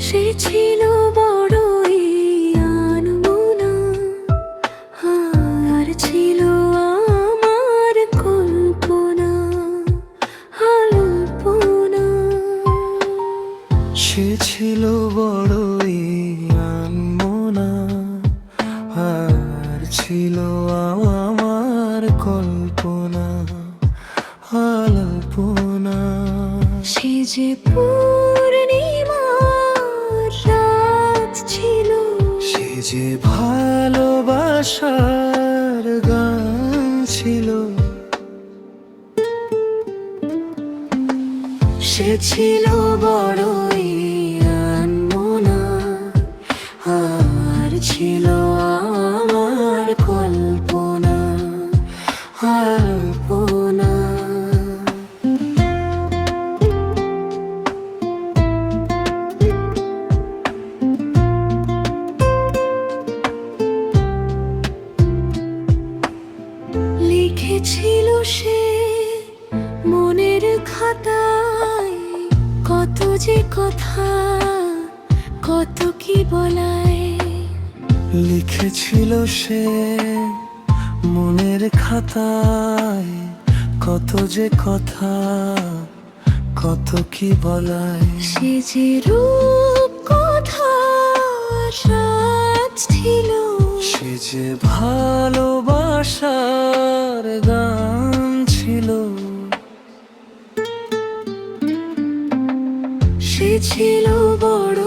সে ছিল বড়ই আনমনা, আর ছিল আমার কল্পনা আলপনা। সে ছিল বড়ই আনমনা, আর ছিল আমার কল্পনা আলপনা। সে যে পূর্ণিমার রাত ছিল, সে যে ভালোবাসার গান ছিল। সে ছিল বড়ই আনমনা, আর ছিল আমার কল্পনা আলপনা। লিখেছিল সে মনের খাতায় কত যে কথা, কত কি বলায়। লিখেছিল সে মনের খাতায় কত যে কথা, কত কি বলায়। সে যে রূপ কথা সাজ ছিল, সে যে ভালোবাসার গান ছিল। সে ছিল বড়